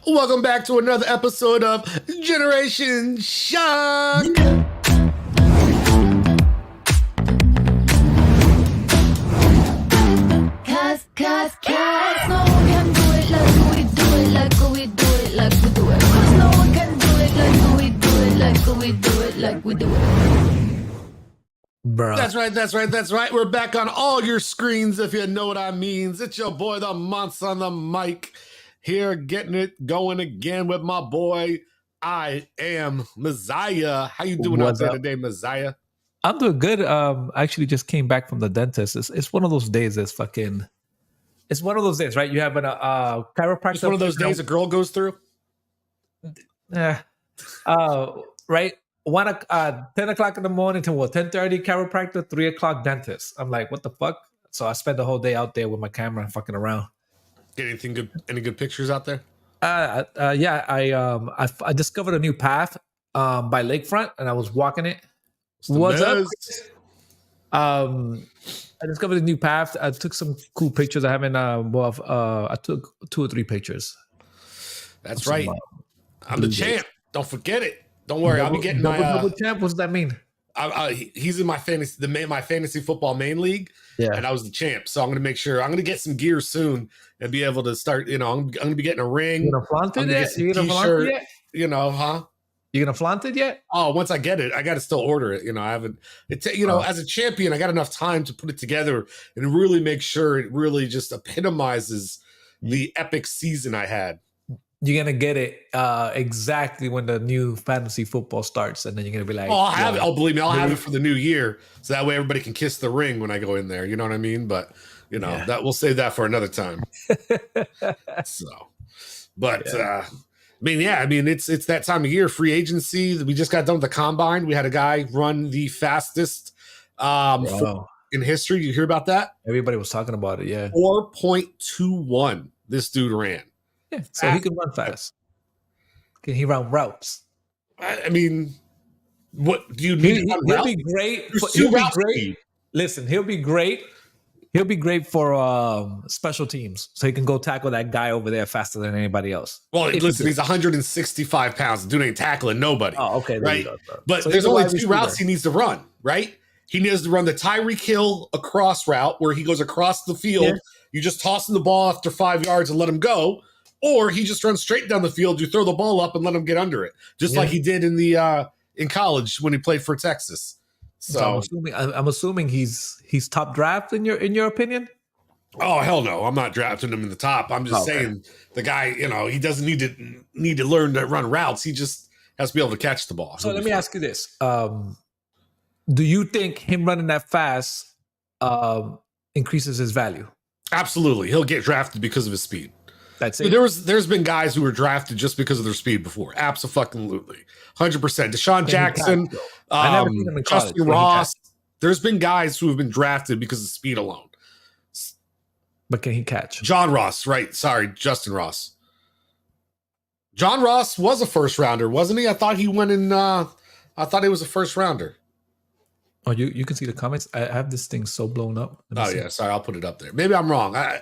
Welcome back to another episode of Generation Shock. Cause no one can do it like we do it, like we do it, like we do it. Cause no one can do it like we do it, like we do it, like we do it. Bruh. That's right. We're back on all your screens, if you know what I mean. It's your boy, the Monster on the mic, here getting it going again with my boy. I am Messiah. How you doing out there today, Messiah? I'm doing good. I actually just came back from the dentist. It's one of those days that's fucking... It's one of those days, right? You have a chiropractor. It's one of those days a girl goes through? Yeah. Right? 10 o'clock in the morning to 10:30 chiropractor, 3 o'clock dentist. I'm like, what the fuck? So I spent the whole day out there with my camera and fucking around. Get anything good? Any good pictures out there? Yeah. I discovered a new path by Lakefront, and I was walking it. What's up? I discovered a new path. I took some cool pictures. I took 2 or 3 pictures. That's right. I'm the champ. Don't forget it. Don't worry. I'll be getting my double champ. What does that mean? He's in my fantasy football main league. Yeah, and I was the champ. So I'm going to make sure I'm going to get some gear soon and be able to start. I'm going to be getting a ring. You gonna flaunt it yet? You gonna flaunt it yet? You gonna flaunt it yet? Oh, once I get it, I got to still order it. I haven't. As a champion, I got enough time to put it together and really make sure it really just epitomizes the epic season I had. You're gonna get it exactly when the new fantasy football starts, and then you're gonna be like, "Oh, I'll have it. Oh, believe me, I'll have it for the new year, so that way everybody can kiss the ring when I go in there." You know what I mean? But that we'll save that for another time. It's that time of year, free agency. We just got done with the combine. We had a guy run the fastest in history. You hear about that? Everybody was talking about it. Yeah, 4.21. This dude ran. Yeah, so he can run fast. Can he run routes? I mean, what do you need? He'll be great. He'll be great. Listen, he'll be great. He'll be great for special teams, so he can go tackle that guy over there faster than anybody else. Well, listen, he's 165 pounds. Dude ain't tackling nobody. Oh, okay, right. But so there's only 2 routes he needs to run. Right. He needs to run the Tyreek Hill across route where he goes across the field. Yeah. You just toss him the ball after 5 yards and let him go. Or he just runs straight down the field. You throw the ball up and let him get under it, just like he did in college when he played for Texas. So I'm assuming he's top draft in your opinion. Oh hell no, I'm not drafting him in the top. I'm just saying the guy, he doesn't need to learn to run routes. He just has to be able to catch the ball. So let me ask you this: do you think him running that fast increases his value? Absolutely, he'll get drafted because of his speed. That's it. There's been guys who were drafted just because of their speed before. Absolutely. 100%. Deshaun Jackson, Justin Ross. There's been guys who have been drafted because of speed alone. But can he catch? John Ross, right. Sorry, Justin Ross. John Ross was a first rounder, wasn't he? I thought he went in I thought he was a first rounder. Oh, you can see the comments. I have this thing so blown up. Yeah, sorry, I'll put it up there. Maybe I'm wrong. I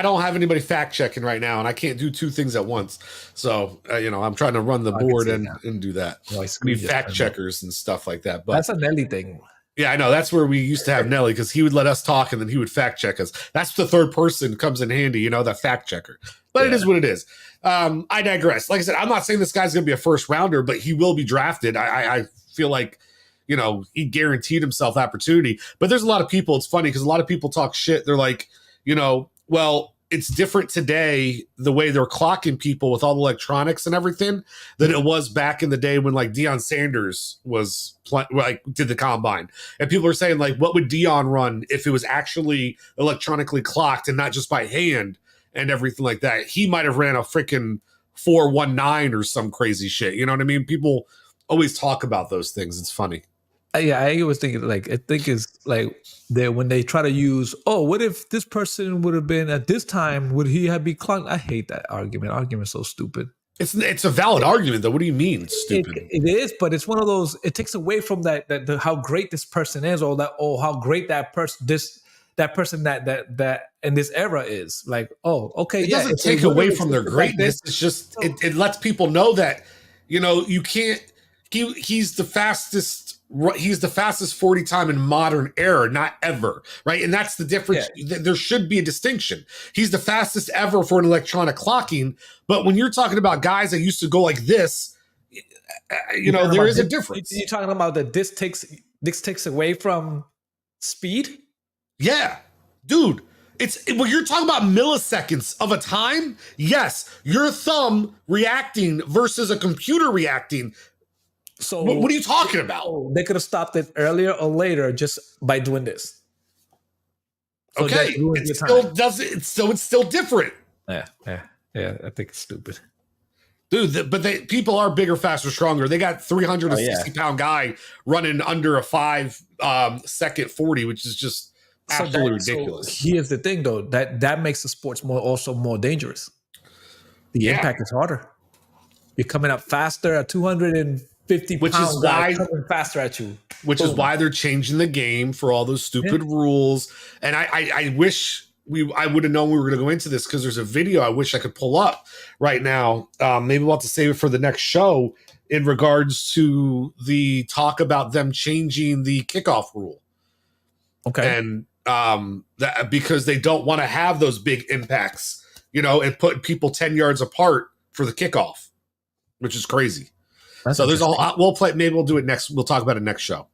don't have anybody fact checking right now, and I can't do 2 things at once. So I'm trying to run the board and do that. We fact checkers and stuff like that. But that's a Nelly thing. Yeah, I know. That's where we used to have Nelly, because he would let us talk and then he would fact check us. That's the third person comes in handy, that fact checker. But it is what it is. I digress. Like I said, I'm not saying this guy's going to be a first rounder, but he will be drafted. I feel like he guaranteed himself opportunity. But there's a lot of people, it's funny because a lot of people talk shit. They're like, well, it's different today, the way they're clocking people with all the electronics and everything, than it was back in the day when like Deion Sanders was did the combine. And people are saying like, what would Deion run if it was actually electronically clocked and not just by hand and everything like that? He might have ran a freaking 4.19 or some crazy shit. You know what I mean? People always talk about those things. It's funny. Yeah, I was thinking I think it's like when they try to use, what if this person would have been at this time, would he have been clunked? I hate that argument. Argument's so stupid. It's a valid argument though. What do you mean stupid? It is, but it's one of those, it takes away from that how great this person is, or how great that person, that person that in this era is. Like, oh, okay, It yeah, doesn't if they take would've away from their existed back then- greatness. It's just it lets people know that, you know, you can't. He's the fastest. He's the fastest 40 time in modern era, not ever, right? And that's the difference. There should be a distinction. He's the fastest ever for an electronic clocking, but when you're talking about guys that used to go like this, you know, there is a difference. You're talking about that this takes away from speed. Yeah, dude. When you're talking about milliseconds of a time, yes, your thumb reacting versus a computer reacting. So what are you talking about? They could have stopped it earlier or later just by doing this. So okay, it still does it. So it's still different. Yeah. I think it's stupid, dude. But people are bigger, faster, stronger. They got 360-pound guy running under a 5-second 40, which is just absolutely ridiculous. So here's the thing, though, that makes the sports more dangerous. The impact is harder. You're coming up faster at 250 which pounds, is why coming faster at you. Which is why they're changing the game for all those stupid rules. And I wish I would have known we were going to go into this, because there's a video I wish I could pull up right now. Maybe we'll have to save it for the next show in regards to the talk about them changing the kickoff rule. Okay. And that because they don't want to have those big impacts, you know, and put people 10 yards apart for the kickoff, which is crazy. So there's maybe we'll do it next. We'll talk about it next show.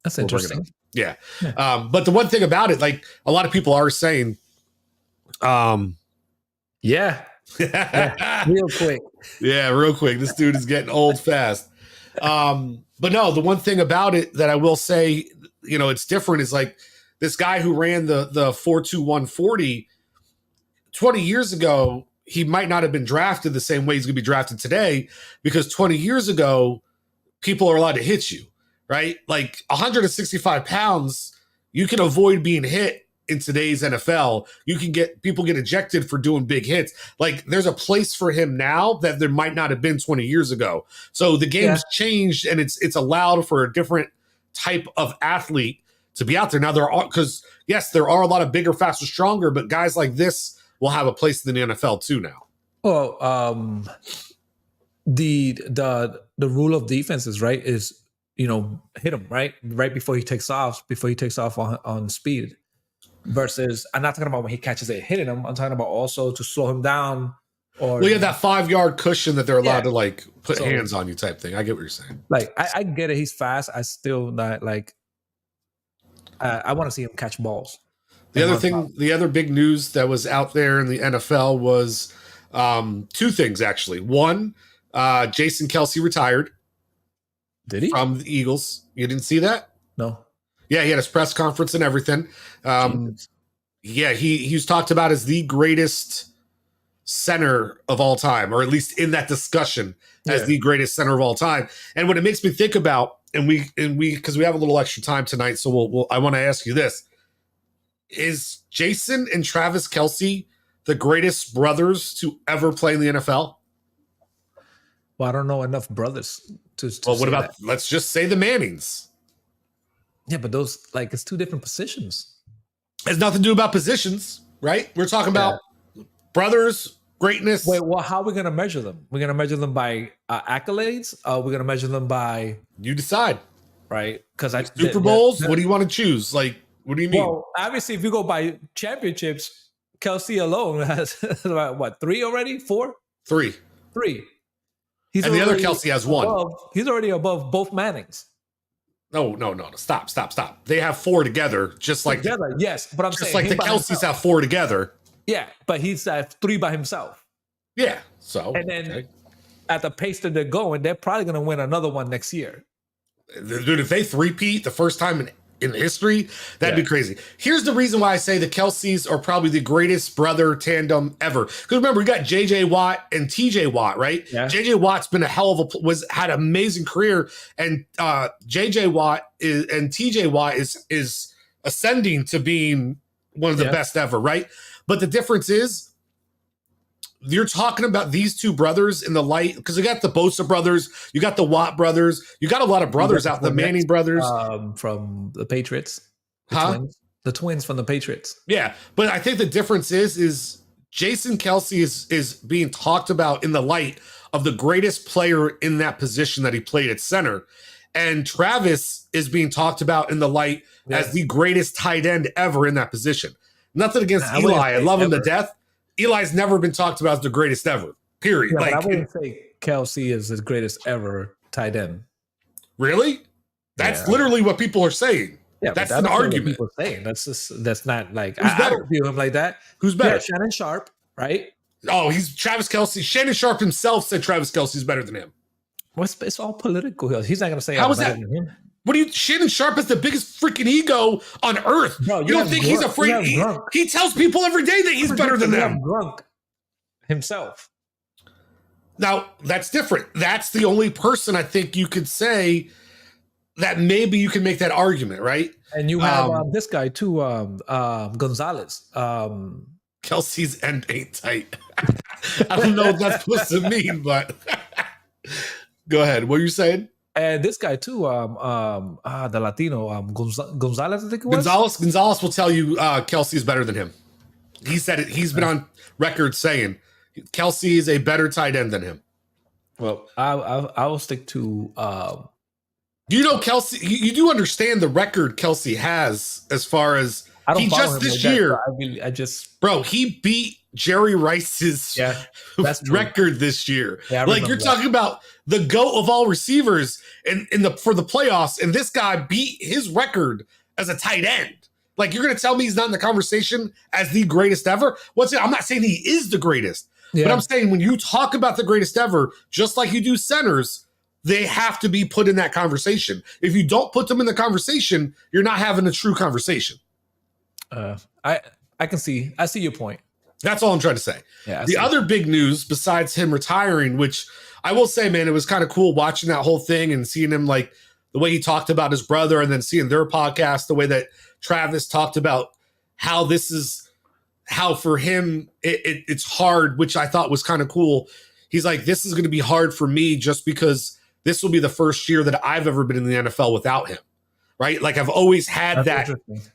That's interesting. Yeah. But the one thing about it, like a lot of people are saying, real quick. Yeah, real quick. This dude is getting old fast. But no, the one thing about it that I will say, you know, it's different is like this guy who ran the 4.2140 20 years ago, he might not have been drafted the same way he's going to be drafted today, because 20 years ago, people are allowed to hit you, right? Like 165 pounds, you can avoid being hit in today's NFL. You can people get ejected for doing big hits. Like there's a place for him now that there might not have been 20 years ago. So the game's changed, and it's allowed for a different type of athlete to be out there. Now because yes, there are a lot of bigger, faster, stronger, but guys like this will have a place in the NFL too now. Well, the rule of defenses, right, is, you know, hit him right before he takes off on speed. Versus, I'm not talking about when he catches it hitting him. I'm talking about also to slow him down. Or you have that 5-yard cushion that they're allowed to like put hands on you type thing. I get what you're saying. Like I get it. He's fast. I still not like. I want to see him catch balls. The other big news that was out there in the NFL was two things, actually. One, Jason Kelce retired. Did he? From the Eagles. You didn't see that? No. Yeah, he had his press conference and everything. Yeah, he's talked about as the greatest center of all time, or at least in that discussion as the greatest center of all time. And what it makes me think about, and we because we have a little extra time tonight, so I want to ask you this. Is Jason and Travis Kelce the greatest brothers to ever play in the NFL? Well, I don't know enough brothers to well, what about that. Let's just say the Mannings? Yeah, but those, like, it's two different positions. It has nothing to do about positions, right? We're talking about brothers, greatness. Wait, well, how are we going to measure them? We're going to measure them by accolades? We're going to measure them by... You decide. Right? Because Super Bowls, what do you want to choose? Like, what do you mean? Well, obviously, if you go by championships, Kelce alone has, what, 3 already? 4? 3. 3. And the other Kelce has 1. He's already above both Mannings. No. Stop. They have 4 together, just like together. Yes, but I'm just saying like the Kelce's have 4 together. Yeah, but he's at 3 by himself. Yeah. So and then at the pace that they're going, they're probably going to win another one next year. Dude, if they three-peat the first time in history, that'd be crazy. Here's the reason why I say the Kelce's are probably the greatest brother tandem ever. Because remember, we got JJ Watt and TJ Watt, right? Yeah. JJ Watt's been a hell of had an amazing career, and JJ Watt and TJ Watt is ascending to being one of the best ever, right? But the difference is, you're talking about these two brothers in the light, because you got the Bosa brothers, you got the Watt brothers, you got a lot of brothers out, the Manning brothers from the Patriots. Huh? The twins from the Patriots. Yeah, but I think the difference is Jason Kelsey is being talked about in the light of the greatest player in that position that he played at center. And Travis is being talked about in the light as the greatest tight end ever in that position. Nothing against Eli. I love him to death. Eli's never been talked about as the greatest ever, period. Yeah, but I wouldn't say Kelsey is his greatest ever tight end. Really? That's literally what people are saying. Yeah, that's an argument. People saying that's not like I don't view him like that. Who's better? Yeah, Shannon Sharp, right? Oh, he's Travis Kelsey. Shannon Sharp himself said Travis Kelsey's better than him. It's all political. He's not going to say how is that? What do you? Shannon Sharp has the biggest freaking ego on earth. Bro, you don't think he's afraid? He tells people every day that he's better than them. Drunk himself. Now that's different. That's the only person I think you could say that maybe you can make that argument, right? And you have this guy too, Gonzalez. Kelsey's end ain't tight. I don't know what that's supposed to mean, but go ahead. What are you saying? And this guy too, the Latino, Gonzalez, I think it was. Gonzalez will tell you Kelsey's better than him. He said it. He's been on record saying Kelsey is a better tight end than him. Well, I will stick to. You know, Kelsey, you do understand the record Kelsey has as far as he just this year. Bro, he beat Jerry Rice's record this year. Yeah, like you're talking about the GOAT of all receivers for the playoffs, and this guy beat his record as a tight end. Like you're gonna tell me he's not in the conversation as the greatest ever? I'm not saying he is the greatest, but I'm saying when you talk about the greatest ever, just like you do centers, they have to be put in that conversation. If you don't put them in the conversation, you're not having a true conversation. I see your point. That's all I'm trying to say. Yeah, the other big news besides him retiring, which I will say, man, it was kind of cool watching that whole thing and seeing him like the way he talked about his brother and then seeing their podcast, the way that Travis talked about how for him it's hard, which I thought was kind of cool. He's like, this is going to be hard for me just because this will be the first year that I've ever been in the NFL without him, right? Like I've always had that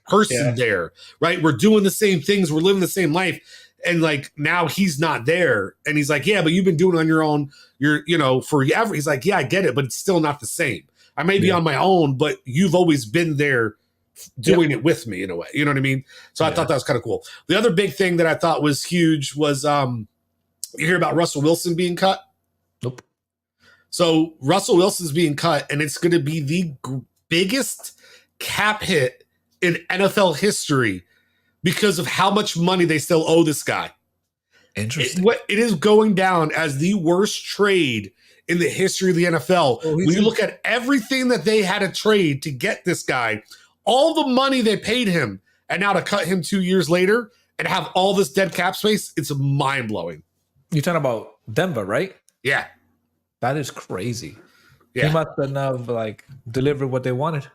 person there, right? We're doing the same things. We're living the same life. And like, now he's not there. And he's like, yeah, but you've been doing it on your own, forever. He's like, yeah, I get it, but it's still not the same. I may be on my own, but you've always been there doing it with me in a way. You know what I mean? So I thought that was kind of cool. The other big thing that I thought was huge was, you hear about Russell Wilson being cut? Nope. So Russell Wilson's being cut, and it's going to be the biggest cap hit in NFL history because of how much money they still owe this guy. Interesting. It is going down as the worst trade in the history of the NFL. When you look at everything that they had to trade to get this guy, all the money they paid him, and now to cut him 2 years later and have all this dead cap space, it's mind-blowing. You're talking about Denver, right? Yeah. That is crazy. Yeah. He must have like delivered what they wanted.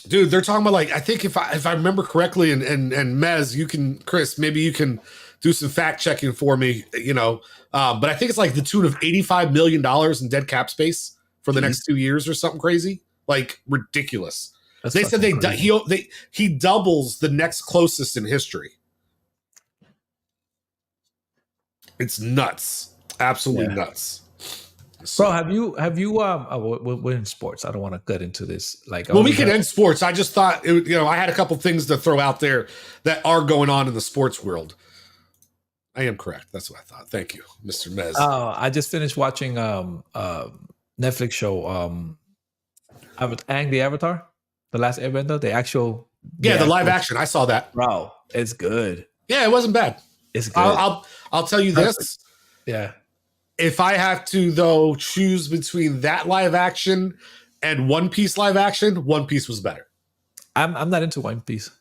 Dude, they're talking about like, I think if I remember correctly, and Mez, Chris, maybe you can do some fact checking for me, but I think it's like the tune of $85 million in dead cap space for the next 2 years or something crazy, like ridiculous. They said he doubles the next closest in history. It's nuts. Absolutely nuts. So have you we're in sports. I don't want to get into this. We can end sports. I just thought I had a couple things to throw out there that are going on in the sports world. I am correct. That's what I thought. Thank you, Mr. Mez. I just finished watching Netflix show Aang the Avatar, the last Airbender, the actual the live action. I saw that. Bro, it's good. Yeah, it wasn't bad. It's good. I'll tell you this. Yeah. If I have to, though, choose between that live action and One Piece live action, One Piece was better. I'm not into One Piece.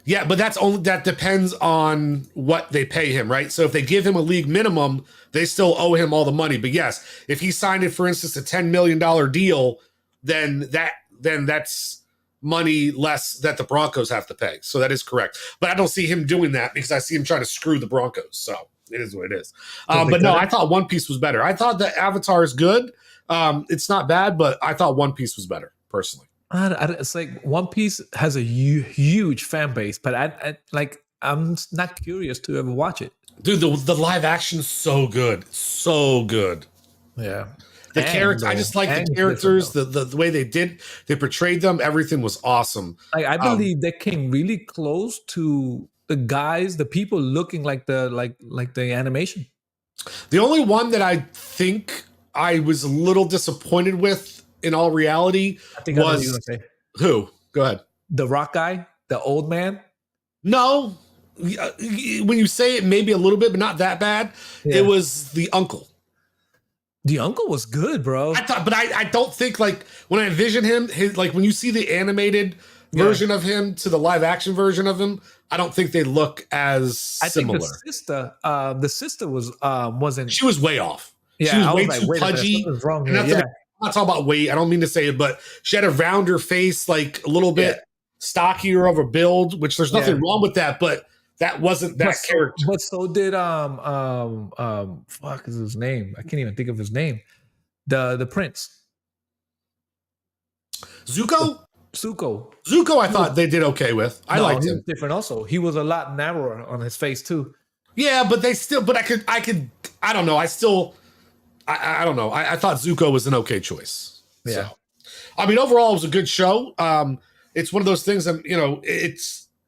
Yeah, but that depends on what they pay him, right? So if they give him a league minimum, they still owe him all the money. But yes, if he signed it, for instance, a $10 million deal, then that's money less that the Broncos have to pay. So that is correct. But I don't see him doing that because I see him trying to screw the Broncos. So it is what it is. But no, I thought One Piece was better. I thought that Avatar is good. It's not bad, but I thought One Piece was better personally. It's like One Piece has a huge fan base, but I'm not curious to ever watch it. Dude, the live action's so good, so good. Yeah, The characters, I just like the characters, the way they portrayed them. Everything was awesome. Like I believe they came really close to the people looking like the animation. The only one that I think I was a little disappointed with, in all reality, I think I know what you're gonna say. Who? Go ahead. The rock guy, the old man. No, when you say it, maybe a little bit, but not that bad. Yeah. It was the uncle. The uncle was good, bro. I thought, but I don't think, like, when I envision him, like when you see the animated version of him to the live action version of him, I don't think they look as similar. I think the sister wasn't. She was way off. Yeah, she was way too pudgy. Wrong here. Yeah. I'm not talking about weight. I don't mean to say it, but she had a rounder face, like a little bit stockier of a build, which there's nothing wrong with that, but that wasn't that character. But so did fuck is his name? I can't even think of his name. The prince. Zuko, I thought they did okay with. I liked him. Different also. He was a lot narrower on his face too. Yeah, but I don't know. I don't know. I thought Zuko was an okay choice. Yeah. So, I mean, overall, it was a good show. It's one of those things that,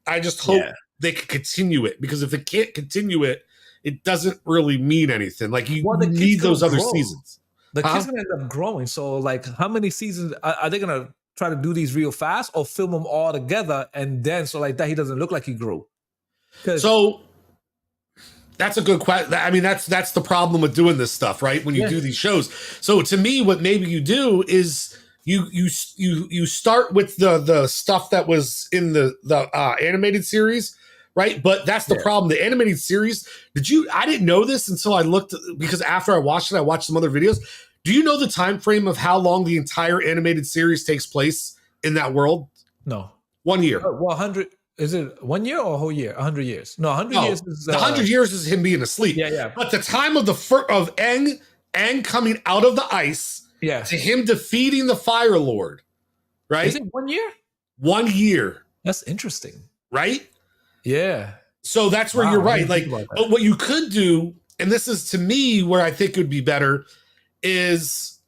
I just hope they can continue it, because if they can't continue it, it doesn't really mean anything. Like, you need those other seasons. The kids gonna end up growing. So, like, how many seasons are they gonna try to do these real fast, or film them all together and then so like that he doesn't look like he grew? So that's a good question. I mean, that's the problem with doing this stuff, right? When you do these shows. So to me, what maybe you do is you start with the stuff that was in the animated series, right? But that's the problem. The animated series, I didn't know this until I looked, because after I watched it, I watched some other videos. Do you know the time frame of how long the entire animated series takes place in that world? No. 1 year. Well, 100. Is it 1 year or a whole year? 100 years. No, 100 years is... the 100 years is him being asleep. Yeah. But the time of of Aang coming out of the ice to him defeating the Fire Lord, right? Is it 1 year? 1 year. That's interesting. Right? Yeah. So that's where you're right. Like, but what you could do, and this is to me where I think it would be better, is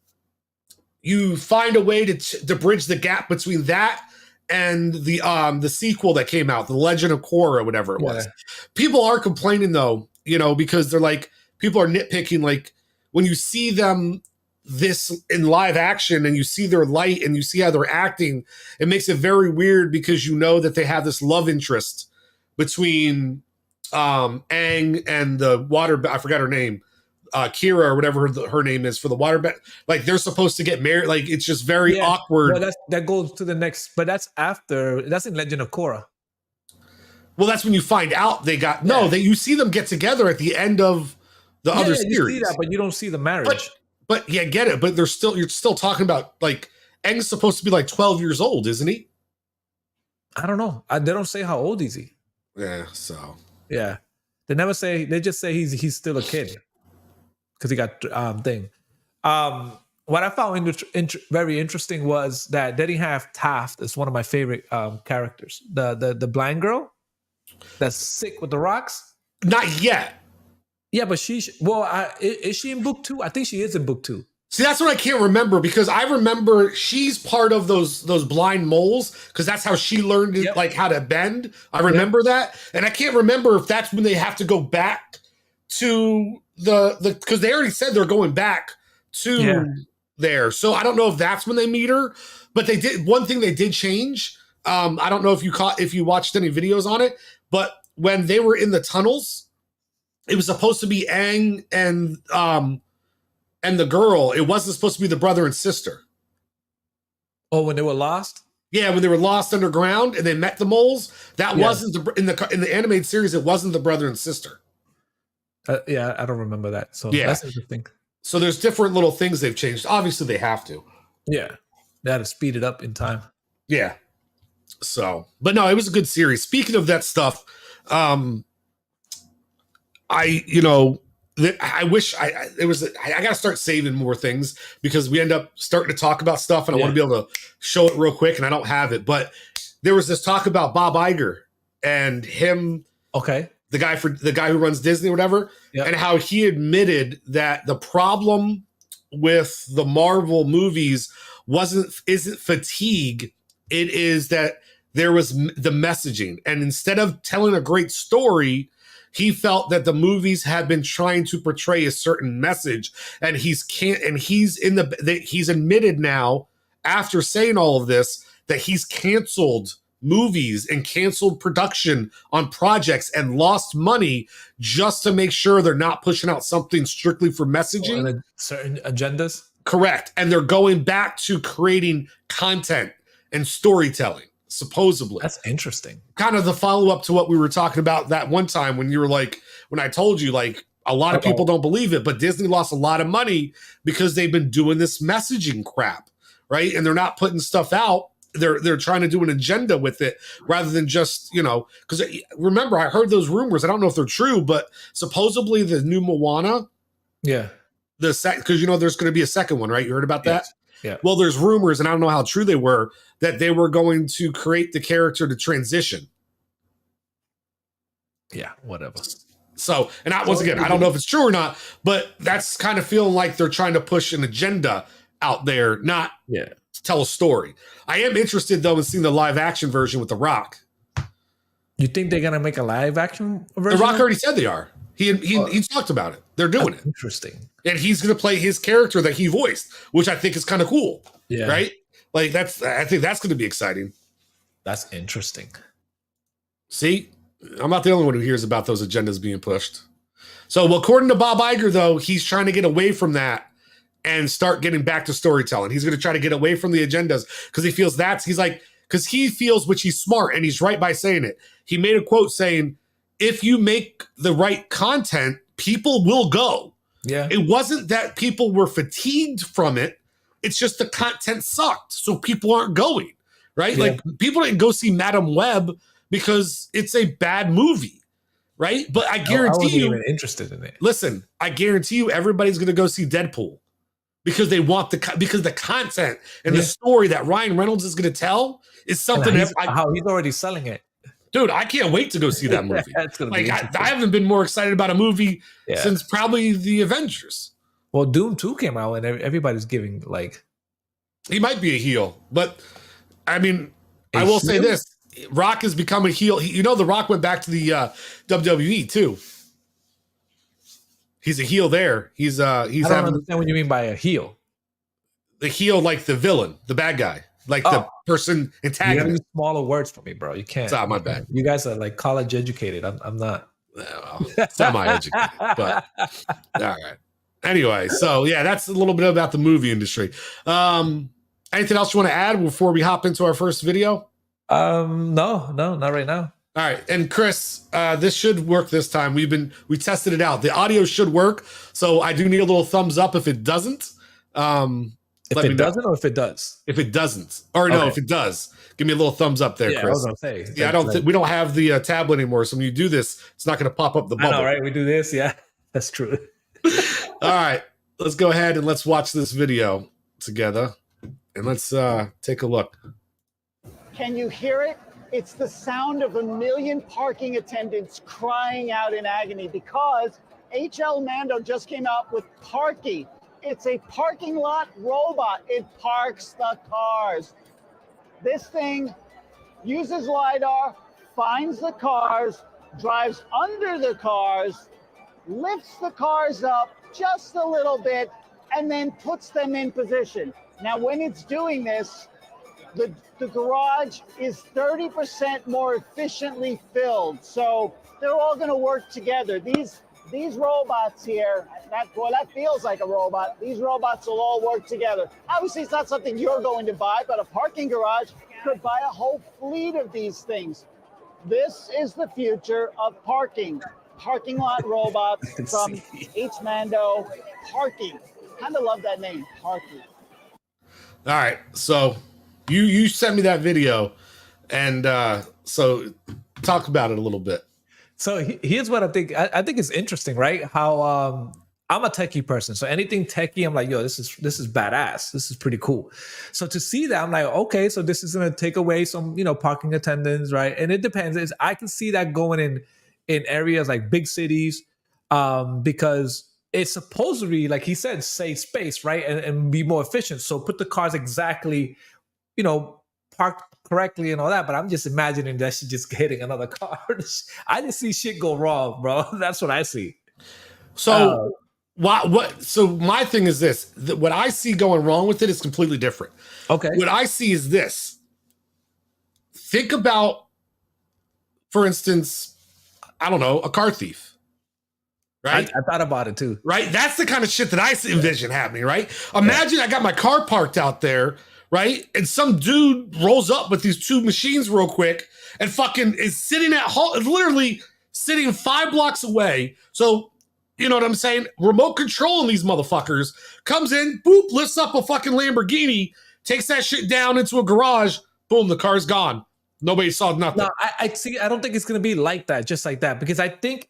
you find a way to bridge the gap between that and the sequel that came out, The Legend of Korra, whatever it was. People are complaining though, because they're like, people are nitpicking, like, when you see them this in live action and you see their light and you see how they're acting, it makes it very weird, because that they have this love interest between Aang and the water, I forgot her name, Kira or whatever her name is for the water. Like, they're supposed to get married. Like, it's just very awkward. Well, that goes to the next, but that's in Legend of Korra. Well, that's when you find out they got you see them get together at the end of the other series. You see that, but you don't see the marriage. But get it. But you're still talking about, like, Aang's supposed to be like 12 years old, isn't he? I don't know. They don't say how old is he. Yeah. So. Yeah, they never say. They just say he's still a kid. Because he got thing. What I found very interesting was that they didn't have Taft as one of my favorite characters. The blind girl that's sick with the rocks. Not yet. Yeah, but is she in book 2? I think she is in book 2. See, that's what I can't remember, because I remember she's part of those blind moles, because that's how she learned like how to bend. I remember that, and I can't remember if that's when they have to go back to because they already said they're going back to there. So I don't know if that's when they meet her, but they did one thing they did change. I don't know if you watched any videos on it, but when they were in the tunnels, it was supposed to be Aang and the girl. It wasn't supposed to be the brother and sister. Oh, when they were lost? Yeah, when they were lost underground and they met the moles, that wasn't in the animated series. It wasn't the brother and sister. I don't remember that. So that's interesting. So there's different little things they've changed. Obviously, they have to. Yeah, they had to speed it up in time. Yeah. So, but no, it was a good series. Speaking of that stuff, I wish I got to start saving more things because we end up starting to talk about stuff and I want to be able to show it real quick and I don't have it. But there was this talk about Bob Iger and him. Okay. The guy who runs Disney or whatever, and how he admitted that the problem with the Marvel movies isn't fatigue. It is that there was the messaging. And instead of telling a great story, he felt that the movies had been trying to portray a certain message, and he's admitted now after saying all of this that he's canceled movies and canceled production on projects and lost money just to make sure they're not pushing out something strictly for messaging. And certain agendas. Correct. And they're going back to creating content and storytelling. Supposedly. That's interesting. Kind of the follow-up to what we were talking about that one time when you were like, when I told you, like, a lot of people don't believe it, but Disney lost a lot of money because they've been doing this messaging crap, right? And they're not putting stuff out. They're trying to do an agenda with it rather than just, because remember, I heard those rumors. I don't know if they're true, but supposedly the new Moana. Yeah. Because there's going to be a second one, right? You heard about that? Yeah. Well, there's rumors, and I don't know how true they were, that they were going to create the character to transition. Yeah, whatever. So, and once again, I don't know if it's true or not, but that's kind of feeling like they're trying to push an agenda out there, not tell a story. I am interested, though, in seeing the live action version with The Rock. You think they're going to make a live action version? The Rock already said they are. He talked about it. They're doing it. Interesting. And he's going to play his character that he voiced, which I think is kind of cool. Yeah. Right? Like I think that's going to be exciting. That's interesting. See, I'm not the only one who hears about those agendas being pushed. So, according to Bob Iger, though, he's trying to get away from that and start getting back to storytelling. He's going to try to get away from the agendas because he feels because he feels, which he's smart and he's right by saying it. He made a quote saying, if you make the right content, people will go. Yeah. It wasn't that people were fatigued from it. It's just the content sucked. So people aren't going, right? Yeah. Like people didn't go see Madam Web because it's a bad movie, right? But I guarantee I you, even interested in it. Listen, I guarantee you everybody's going to go see Deadpool because they want because the content and the story that Ryan Reynolds is going to tell is something how he's already selling it. Dude, I can't wait to go see that movie. That's gonna be I haven't been more excited about a movie since probably the Avengers. Well, Doom 2 came out and everybody's giving he might be a heel, but I mean, I will say this: Rock has become a heel. The Rock went back to the WWE too. He's a heel there. He's I don't understand what you mean by a heel. The heel, like the villain, the bad guy. Like the person antagonist. You gotta use smaller words for me, bro. You can't. It's not my bad. You guys are like college educated. I'm not. Well, semi-educated, but all right. Anyway, so yeah, that's a little bit about the movie industry. Anything else you want to add before we hop into our first video? No, not right now. All right, and Chris, this should work this time. We tested it out. The audio should work, so I do need a little thumbs up if it doesn't. If it doesn't, or if it does? If it doesn't, or no, if it does, give me a little thumbs up there, Chris. I was gonna say. Yeah, we don't have the tablet anymore, so when you do this, it's not going to pop up the bubble. I know, right? We do this, yeah, that's true. All right, let's go ahead and let's watch this video together, and let's take a look. Can you hear it? It's the sound of 1 million parking attendants crying out in agony because HL Mando just came out with Parky. It's a parking lot robot. It parks the cars. This thing uses LiDAR, finds the cars, drives under the cars, lifts the cars up just a little bit, and then puts them in position. Now, when it's doing this, the garage is 30% more efficiently filled. So they're all going to work together. These robots here, that feels like a robot. These robots will all work together. Obviously, it's not something you're going to buy, but a parking garage could buy a whole fleet of these things. This is the future of parking. Parking lot robots from H. Mando. Parking. Kind of love that name, Parking. All right, so you sent me that video, and so talk about it a little bit. So here's what I think. I think it's interesting, right? How I'm a techie person, so anything techie, I'm like, yo, this is badass. This is pretty cool. So to see that, I'm like, okay, so this is gonna take away some, parking attendants, right? And it depends. I can see that going in areas like big cities, because it's supposedly, like he said, save space, right, and be more efficient. So put the cars exactly, parked correctly and all that, but I'm just imagining that shit just hitting another car. I just see shit go wrong, bro. That's what I see. So so my thing is this, what I see going wrong with it is completely different. Okay. What I see is this. Think about, for instance, I don't know, a car thief. Right? I thought about it too. Right? That's the kind of shit that I envision happening, right? Imagine I got my car parked out there, right? And some dude rolls up with these two machines real quick and fucking is sitting literally sitting 5 blocks away. So, you know what I'm saying? Remote controlling these motherfuckers, comes in, boop, lifts up a fucking Lamborghini, takes that shit down into a garage, boom, the car's gone. Nobody saw nothing. No, I see. I don't think it's gonna be like that, just like that, because I think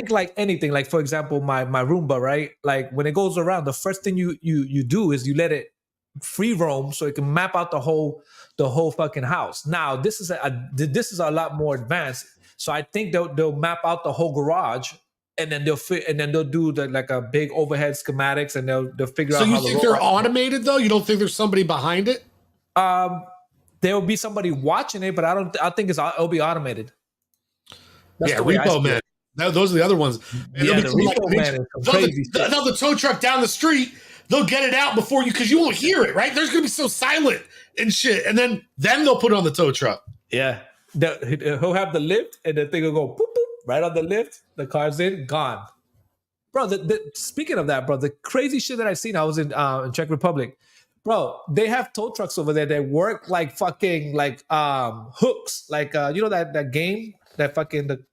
like anything, like for example, my Roomba, right? Like when it goes around, the first thing you do is you let it free roam so it can map out the whole fucking house. Now this is a lot more advanced, so I think they'll map out the whole garage, and then they'll do like a big overhead schematics, and they'll figure out. So you think they're automated though? You don't think there's somebody behind it? There will be somebody watching it, but I think it'll be automated. That's Repo Man. Those are the other ones. And yeah, the Repo Man is some crazy shit. They'll the tow truck down the street. They'll get it out before you, because you won't hear it, right? There's gonna be so silent and shit, and then they'll put it on the tow truck. Yeah, he'll have the lift, and the thing will go boop boop right on the lift. The car's in, gone. Bro, speaking of that, bro, the crazy shit that I've seen. I was in Czech Republic. Bro, they have tow trucks over there that work like fucking like hooks, like that game, that fucking the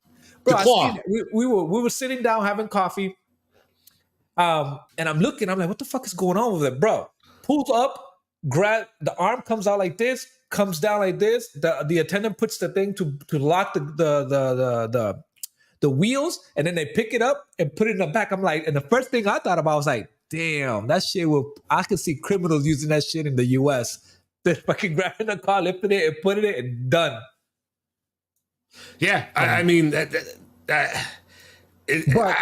claw. We were sitting down having coffee, and I'm looking, I'm like, what the fuck is going on with it, bro? Pulls up, grab the arm, comes out like this, comes down like this. The attendant puts the thing to lock the wheels, and then they pick it up and put it in the back. I'm like, and the first thing I thought about was like, damn, that shit I can see criminals using that shit in the US. They're fucking grabbing the car, lifting it, and putting it, and done. Yeah, I mean, I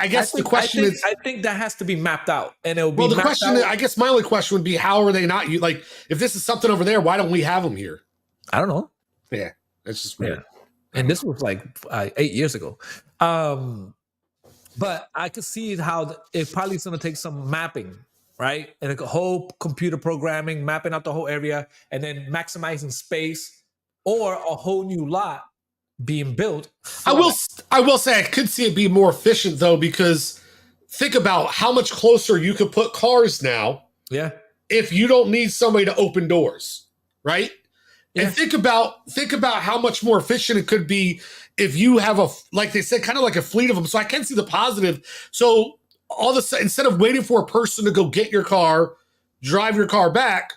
guess the question is, I think that has to be mapped out, and it'll be. Well, the question, I guess, my only question would be, how are they not? Like, if this is something over there, why don't we have them here? I don't know. Yeah, it's just weird. Yeah. And this was like 8 years ago. But I could see how it probably is going to take some mapping, right? And a whole computer programming, mapping out the whole area, and then maximizing space, or a whole new lot being built. I will say I could see it be more efficient though, because think about how much closer you could put cars now. Yeah. If you don't need somebody to open doors, right? Yeah. And think about how much more efficient it could be if you have like they said, kind of like a fleet of them. So I can see the positive. So all of a sudden, instead of waiting for a person to go get your car, drive your car back,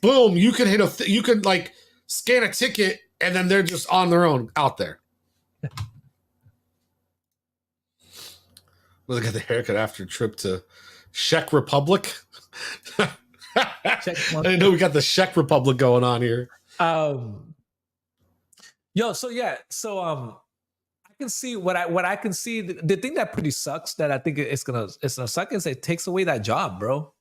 boom, you can you can like scan a ticket, and then they're just on their own out there. Look at the haircut after a trip to Czech Republic. I didn't know we got the Czech Republic going on here. I can see what I can see. The thing that pretty sucks, that I think it's gonna suck, is it takes away that job, bro.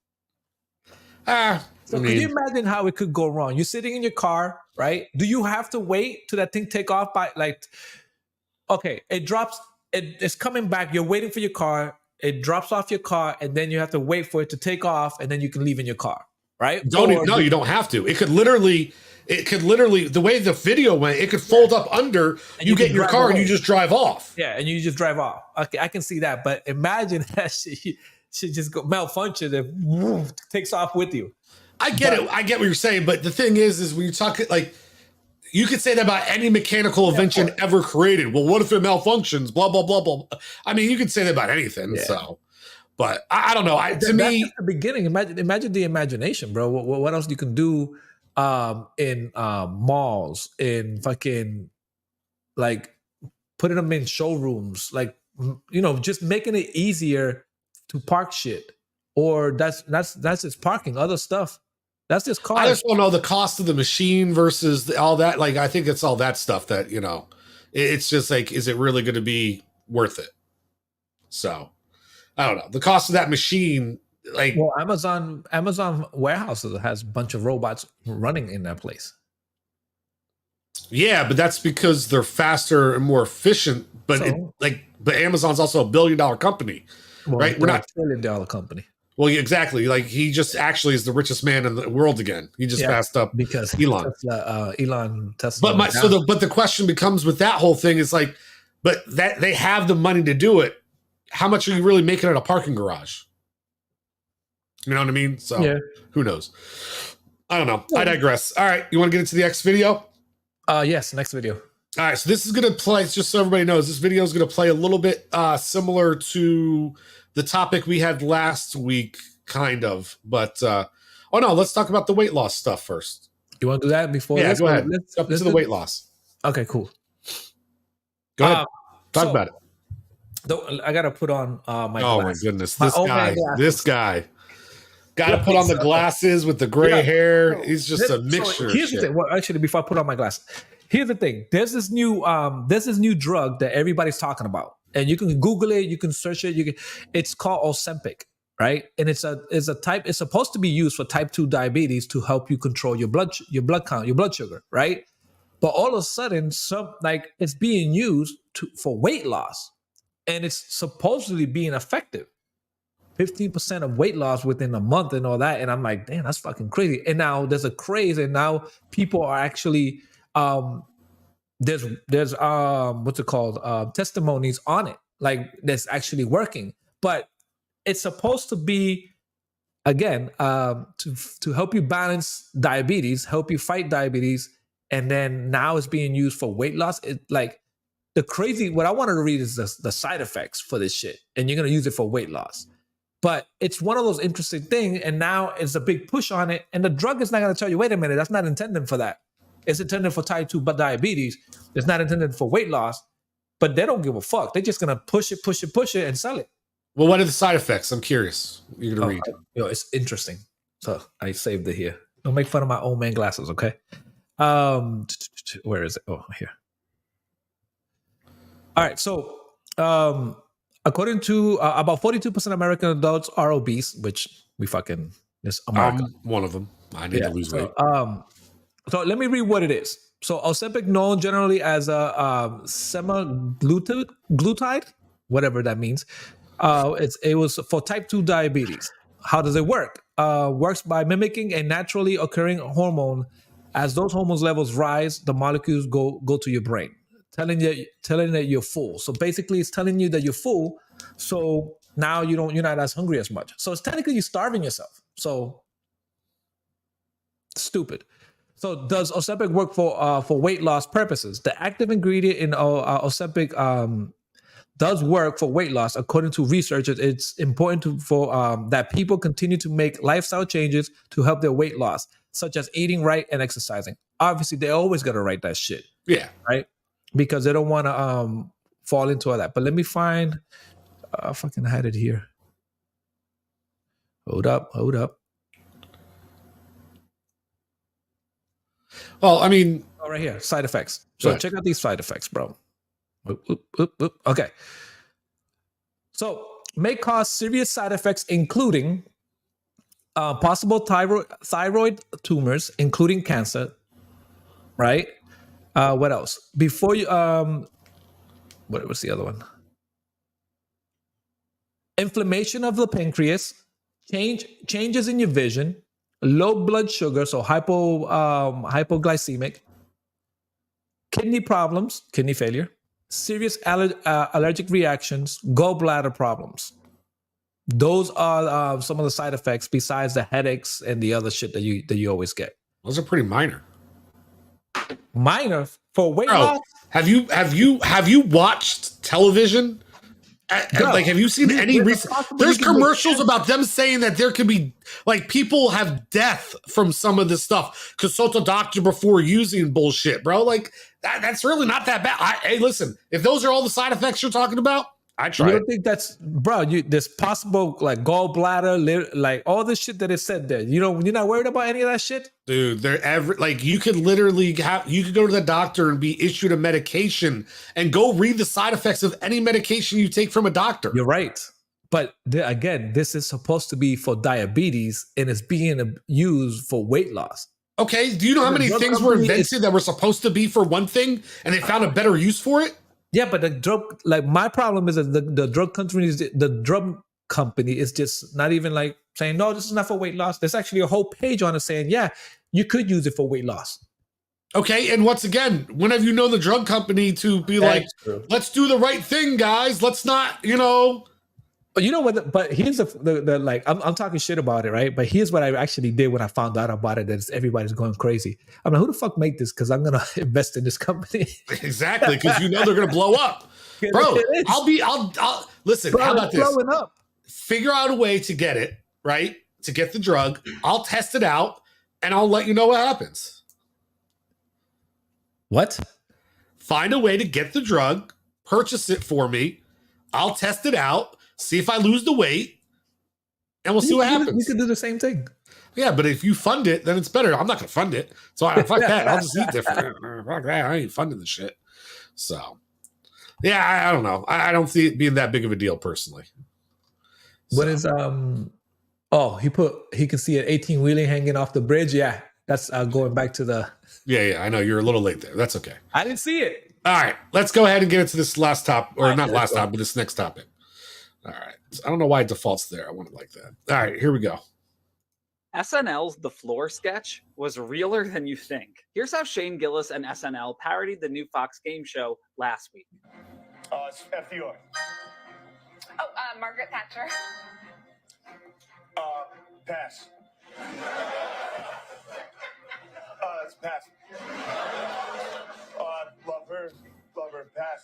Could you imagine how it could go wrong? You're sitting in your car, right? Do you have to wait till that thing take off by okay, it drops, it's coming back, you're waiting for your car, it drops off your car, and then you have to wait for it to take off, and then you can leave in your car, right? No, you don't have to. It could literally, the way the video went, it could fold up under, you get in your car and you just drive off. Yeah, and you just drive off. Okay, I can see that, but imagine that shit just go malfunction and takes off with you. I get it. I get what you're saying, but the thing is when you talk, like, you could say that about any mechanical invention ever created. Well, what if it malfunctions? Blah, blah, blah, blah. I mean, you could say that about anything. Yeah. So, but I don't know. To me, that's the beginning. Imagine the imagination, bro. What else you can do in malls, in fucking like putting them in showrooms, like, you know, just making it easier to park shit. Or that's just parking. Other stuff, that's just cars. I just don't know the cost of the machine versus all that. Like, I think it's all that stuff that, you know, it's just like, is it really going to be worth it? So I don't know the cost of that machine. Like, well, Amazon warehouses has a bunch of robots running in that place. yeah, but that's because they're faster and more efficient. But So? but Amazon's also $1 billion company, Well, right? We're they're not. a $1 trillion company. Well, yeah, exactly. Like, he just actually is the richest man in the world again. He just passed up because Elon. Tesla. But the question becomes with that whole thing is like, but that they have the money to do it. How much are you really making at a parking garage? You know what I mean? So who knows? I don't know. I digress. All right, you want to get into the next video? Yes, next video. All right, so this is going to play, just so everybody knows, this video is going to play a little bit similar to the topic we had last week, kind of. But, oh no, let's talk about the weight loss stuff first. You want to do that before? Yeah, this? go ahead. Let's Up to the weight loss. Okay, cool. Go ahead. Talk about it. I got to put on my Oh glasses. my goodness. My This guy. Got to put on the glasses with the gray hair. He's just a mixture. Here's the thing. Well, actually, before I put on my glasses, here's the thing. There's this new drug that everybody's talking about, and you can Google it. You can search it. It's called Ozempic, right? And it's supposed to be used for type 2 diabetes to help you control your blood count, your blood sugar, right? But all of a sudden, it's being used for weight loss, and it's supposedly being effective. 15% of weight loss within a month and all that. And I'm like, damn, that's fucking crazy. And now there's a craze, and now people are actually there's what's it called? Testimonies on it. Like, that's actually working. But it's supposed to be, again, to help you balance diabetes, help you fight diabetes, and then now it's being used for weight loss. What I wanted to read is the side effects for this shit. And you're gonna use it for weight loss. But it's one of those interesting things, and now it's a big push on it. And the drug is not going to tell you, wait a minute, that's not intended for that. It's intended for type 2 diabetes. It's not intended for weight loss. But they don't give a fuck. They're just going to push it, and sell it. Well, what are the side effects? I'm curious. You're going to read. It's interesting. So I saved it here. Don't make fun of my old man glasses, okay? Where is it? Oh, here. All right, so according to about 42% of American adults are obese, which is America. I'm one of them. I need to lose weight. So let me read what it is. So Ozempic, known generally as a semaglutide, whatever that means. It was for type 2 diabetes. How does it work? Works by mimicking a naturally occurring hormone. As those hormones levels rise, the molecules go to your brain, telling that you're full. So basically, it's telling you that you're full. So now you're not as hungry as much. So it's technically you're starving yourself. So stupid. So does Ozempic work for weight loss purposes? The active ingredient in Ozempic does work for weight loss. According to researchers, it's important for that people continue to make lifestyle changes to help their weight loss, such as eating right and exercising. Obviously, they always got to write that shit. Yeah. Right? Because they don't want to fall into all that. But let me find, I fucking had it here. Hold up. Well, I mean, Right here, side effects. So check out these side effects, bro. Okay. So may cause serious side effects, including possible thyroid tumors, including cancer. Right? What else? Before you, what was the other one? Inflammation of the pancreas, changes in your vision, low blood sugar, so hypoglycemic, kidney problems, kidney failure, serious allergic reactions, gallbladder problems. Those are some of the side effects besides the headaches and the other shit that you always get. Those are pretty minor. Minor for weight loss? Have you watched television Bro, like, have you seen any there's a recent? possibility There's you can make commercials sense. about them saying that there could be like people have death from some of this stuff. Consult a doctor before using bullshit, bro. Like that's really not that bad. Hey, listen, if those are all the side effects you're talking about, I You try it. don't think that's, bro? There's possible like gallbladder, like all this shit that is said there. You're not worried about any of that shit, Dude, like you could literally you could go to the doctor and be issued a medication and go read the side effects of any medication you take from a doctor. You're right. But again, this is supposed to be for diabetes and it's being used for weight loss. Okay, do you know how many things were invented that were supposed to be for one thing and they found a better use for it? Yeah, but the drug, like my problem is that the drug company is just not even like saying, no, this is not for weight loss. There's actually a whole page on it saying, yeah, you could use it for weight loss. Okay, and once again, when have you known the drug company to be That's true. let's do the right thing, guys. Let's not, But you know what? But here's the like I'm talking shit about it, right? But here's what I actually did when I found out about it. That everybody's going crazy. I'm like, who the fuck made this? Because I'm gonna invest in this company. Exactly, because they're gonna blow up, bro. I'll listen. Bro, how about this? blowing up. Figure out a way to get it right, to get the drug. I'll test it out, and I'll let you know what happens. What? Find a way to get the drug, purchase it for me. I'll test it out, see if I lose the weight, and we'll see what happens. We could do the same thing. Yeah, but if you fund it, then it's better. I'm not going to fund it. So fuck that. I'll just eat different. Fuck that. I ain't funding the shit. So, yeah, I don't know. I don't see it being that big of a deal personally. What is he can see an 18 wheeling hanging off the bridge. Yeah, that's going back to the. Yeah, I know you're a little late there. That's okay. I didn't see it. All right, let's go ahead and get into this last topic, or not last topic, but this next topic. All right, so I don't know why it defaults there. I want it like that. All right, here we go. SNL's The Floor sketch was realer than you think. Here's how Shane Gillis and SNL parodied the new Fox game show last week. It's FDR. Margaret Thatcher. Pass. It's pass. Love her, pass.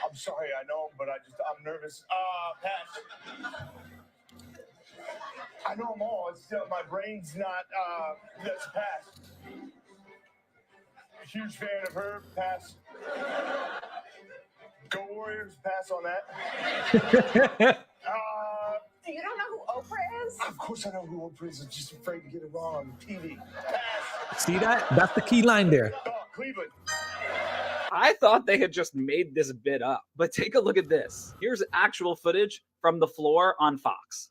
I'm sorry, I know, but I'm nervous. Pass. I know them all. It's my brain's not. That's pass. Huge fan of her. Pass. Go Warriors. Pass on that. You don't know who Oprah is? Of course I know who Oprah is. I'm just afraid to get it wrong on TV. Pass. See that? That's the key line there. Cleveland. I thought they had just made this bit up, but take a look at this. Here's actual footage from The Floor on Fox.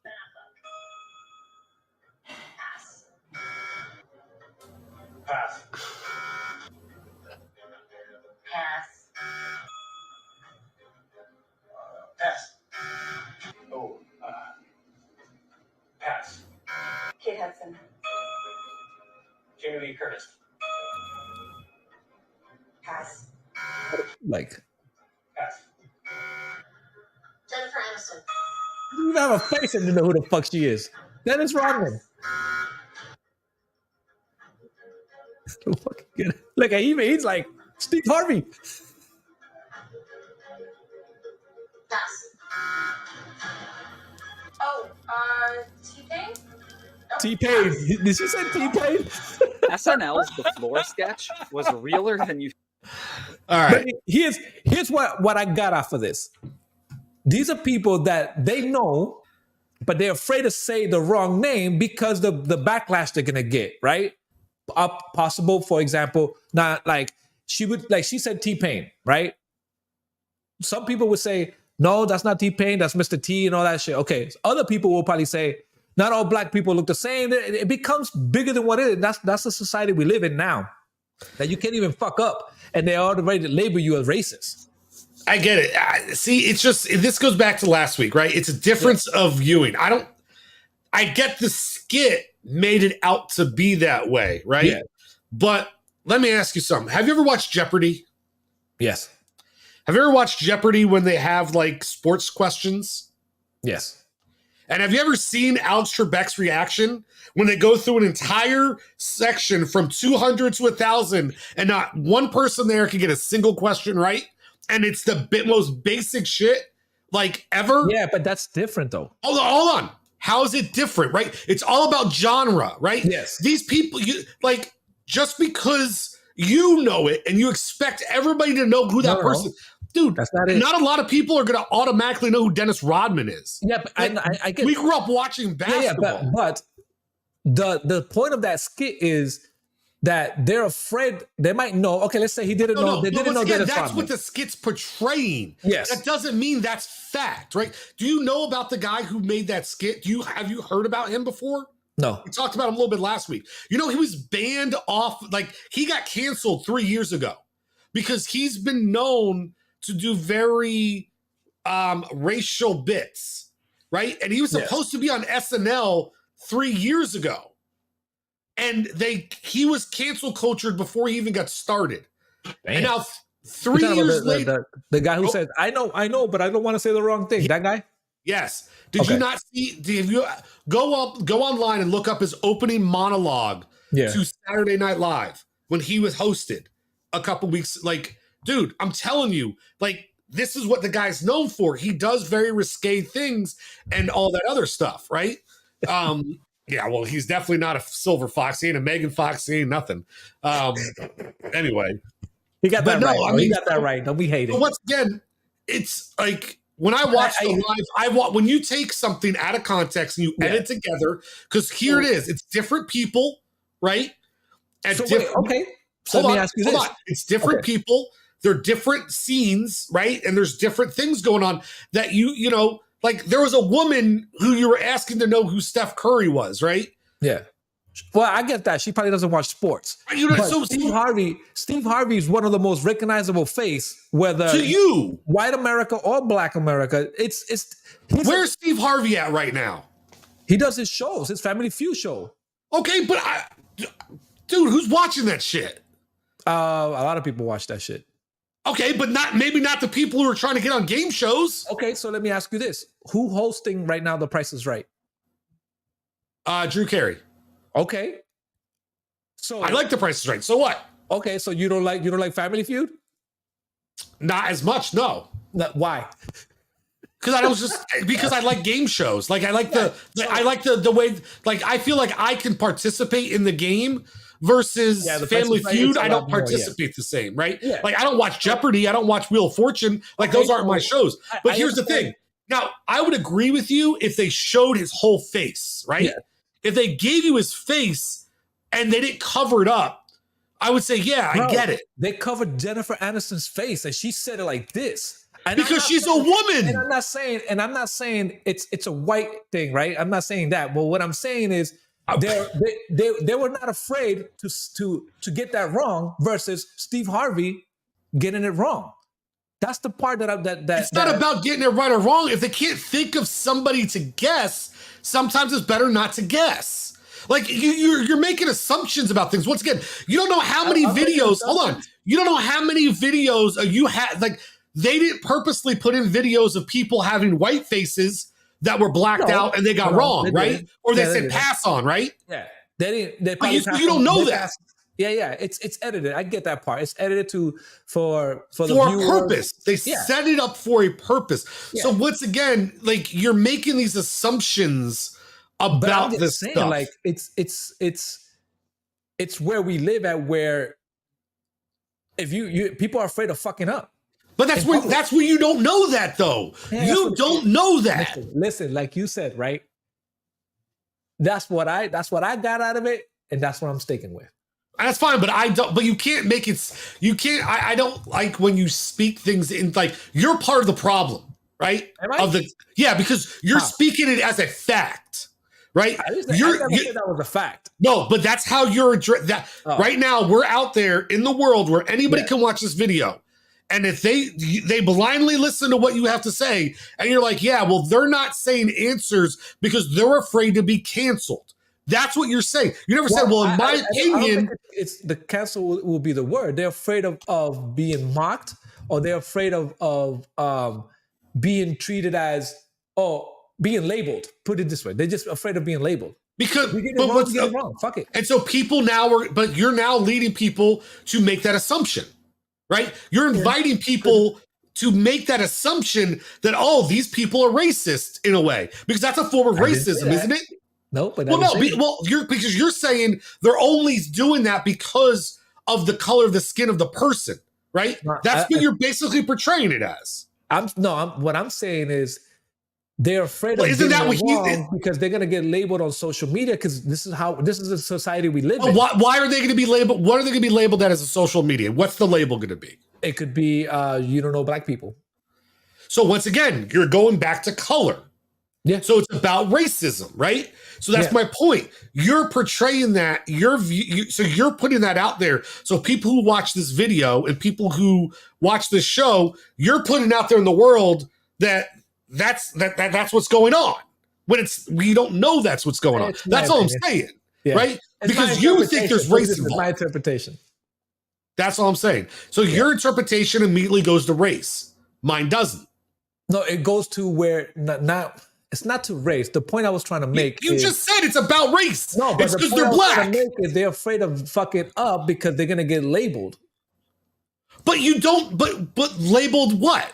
Pass. Pass. Pass. Oh, pass. Kate Hudson. Jamie Lee Curtis. Pass. Like, Pass. Jennifer Aniston. you have a face and you know who the fuck she is. Dennis Rodman. Look at him. He's like Steve Harvey. Pass. T-Pain? T-Pain. Did she say T-Pain? SNL's The Floor sketch was realer than you. All right. But here's what I got off of this. These are people that they know, but they're afraid to say the wrong name because the backlash they're gonna get, right? Possible, for example, not like she said T-Pain, right? Some people would say, no, that's not T-Pain, that's Mr. T and all that shit. Okay, so other people will probably say, not all black people look the same. It becomes bigger than what it is. That's the society we live in now. That you can't even fuck up, and they already label you as racist. I get it. See, it's just, this goes back to last week, right? It's a difference of viewing. I get the skit made it out to be that way, right? Yeah. But let me ask you something. Have you ever watched Jeopardy? Yes. Have you ever watched Jeopardy when they have like sports questions? Yes. And have you ever seen Alex Trebek's reaction when they go through an entire section from 200 to 1,000 and not one person there can get a single question right? and it's the most basic shit like ever. Yeah, but that's different though. Hold on. How is it different, right? It's all about genre, right? Yes. These people, you like, just because you know it and you expect everybody to know who that person, dude, that's not it. Not a lot of people are going to automatically know who Dennis Rodman is. Yeah, but Like, I get. We grew up watching basketball. But the point of that skit is that they're afraid they might know. Okay, let's say he didn't know. They didn't know Dennis that's Rodman. what the skit's portraying. Yes. That doesn't mean that's fact, right? Do you know about the guy who made that skit? Have you heard about him before? No. We talked about him a little bit last week. You know, he was banned off, like he got canceled 3 years ago because he's been known to do very racial bits, right? And he was supposed to be on SNL 3 years ago. And he was cancel cultured before he even got started. Damn. And now 3 years later, the guy who said, I know, but I don't want to say the wrong thing. That guy? Yes. Did you not see? Did you go online and look up his opening monologue to Saturday Night Live when he was hosted a couple weeks? Like, dude, I'm telling you, like, this is what the guy's known for. He does very risque things and all that other stuff, right? Yeah, well, he's definitely not a silver fox. He ain't a Megan Fox. He ain't nothing. Anyway, he got that right. I mean, he got that right. Don't be hating. Once again, it's like when I watch the live, when you take something out of context and you edit together, because here it is, it's different people, right? So let me ask you this. It's different people. They're different scenes, right? And there's different things going on that you know. Like there was a woman who you were asking to know who Steph Curry was, right? Yeah. Well, I get that. She probably doesn't watch sports. Steve Harvey is one of the most recognizable face, whether to you, white America or Black America. Where's Steve Harvey at right now? He does his shows, his Family Feud show. Okay, but dude, who's watching that shit? A lot of people watch that shit. Okay, but maybe not the people who are trying to get on game shows. Okay, so let me ask you this: who hosting right now? The Price is Right. Drew Carey. Okay. So I like The Price is Right. So what? Okay, so you don't like Family Feud? Not as much, no. Why? Because I like game shows. Like I like the way, like I feel like I can participate in the game versus Family Feud. I don't participate the same, right? Yeah. Like I don't watch Jeopardy. I don't watch Wheel of Fortune. Like those aren't my shows. But here's the thing. Now, I would agree with you if they showed his whole face, right? Yeah. If they gave you his face and they didn't cover it up, I would say, I get it. They covered Jennifer Aniston's face and she said it like this. And because she's a woman. And I'm not saying it's a white thing, right? I'm not saying that. But what I'm saying is they were not afraid to get that wrong versus Steve Harvey getting it wrong. That's the part that it's not about getting it right or wrong. If they can't think of somebody to guess, sometimes it's better not to guess. Like you're making assumptions about things. Once again, you don't know how many videos. Hold on, you don't know how many videos you had. Like they didn't purposely put in videos of people having white faces that were blacked out and they got wrong, right? Or they said pass on, right? Yeah, they didn't. You don't know that. Yeah, it's edited. I get that part. It's edited for the purpose. They set it up for a purpose. Yeah. So once again, like you're making these assumptions about this stuff. Like it's where we live at. Where if you people are afraid of fucking up. But that's where you don't know that though. Yeah, you don't know that. Listen, like you said, right? That's what I got out of it, and that's what I'm sticking with. That's fine, but I don't. But you can't make it. You can't. I don't like when you speak things in like you're part of the problem, right? Because you're speaking it as a fact, right? I never said that was a fact. No, but that's how you're that. Oh. Right now, we're out there in the world where anybody can watch this video, and if they blindly listen to what you have to say, and you're like, they're not saying answers because they're afraid to be canceled. That's what you're saying. You never said, in my opinion. It's the cancel will be the word. They're afraid of being mocked, or they're afraid of being treated as, being labeled. Put it this way. They're just afraid of being labeled. Because we get it wrong. Fuck it. And so people but you're now leading people to make that assumption, right? You're inviting people to make that assumption that, oh, these people are racist in a way, because that's a form of racism, isn't it? No, but because you're saying they're only doing that because of the color of the skin of the person, right? No, That's what you're basically portraying it as. What I'm saying is they're afraid of isn't that what because they're gonna get labeled on social media, because this is the society we live in. Why are they going to be labeled? What are they going to be labeled as a social media? What's the label going to be? It could be you don't know black people. So once again, you're going back to color. Yeah. So it's about racism, right? So that's my point. You're portraying that so you're putting that out there. So people who watch this video and people who watch this show, you're putting out there in the world that's what's going on. When we don't know that's what's going on. That's all I'm saying, right? Because you think there's racism. My interpretation. That's all I'm saying. So your interpretation immediately goes to race. Mine doesn't. No, it goes to where it's not to race. The point I was trying to make. You just said it's about race. No, but it's because they're black. They're afraid of fucking up because they're gonna get labeled. But you don't. But labeled what?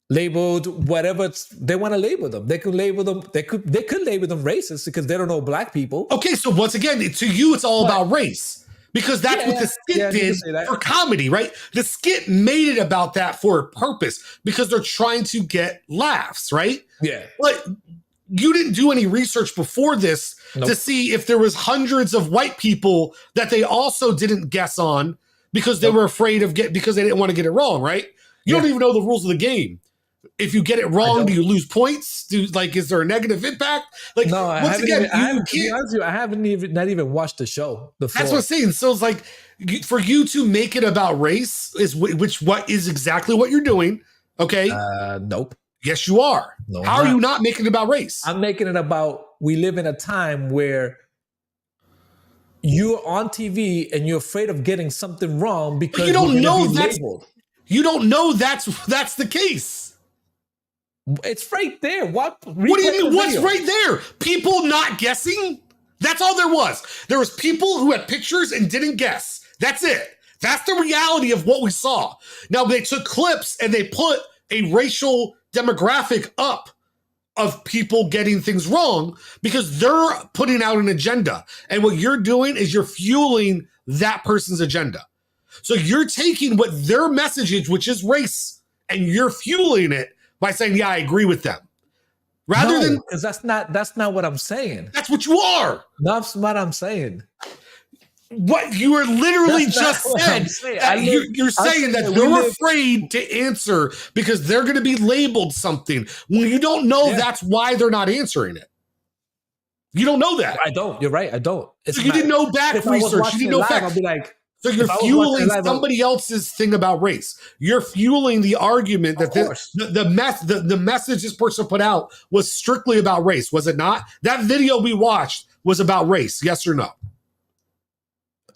Labeled whatever they want to label them. They could label them. They could label them racist because they don't know black people. Okay, so once again, to you, it's all about race. Because that's what the skit did for comedy, right? The skit made it about that for a purpose because they're trying to get laughs, right? Yeah. But you didn't do any research before this to see if there was hundreds of white people that they also didn't guess on because they were afraid of because they didn't want to get it wrong, right? You don't even know the rules of the game. If you get it wrong, do you lose points? Is there a negative impact? No, I haven't even watched the show before. That's what I'm saying. So it's like for you to make it about race is exactly what you're doing. Okay. Nope. Yes, you are. No, how are you not making it about race? I'm making it about we live in a time where you're on TV and you're afraid of getting something wrong because you don't know that's labeled. You don't know that's the case. It's right there. What do you mean? What's right there? People not guessing? That's all there was. There was people who had pictures and didn't guess. That's it. That's the reality of what we saw. Now they took clips and they put a racial demographic up of people getting things wrong because they're putting out an agenda. And what you're doing is you're fueling that person's agenda. So you're taking what their message is, which is race, and you're fueling it by saying, yeah, I agree with them. Rather than because that's not what I'm saying. That's what you are. That's what I'm saying. What you were literally just said. You're saying that they're afraid to answer because they're going to be labeled something. When you don't know that's why they're not answering it. You don't know that. I don't. You're right. I don't. So you didn't know back research. You didn't know facts. I'll be like, so you're fueling somebody else's thing about race. You're fueling the argument that the message this person put out was strictly about race, was it not? That video we watched was about race, yes or no?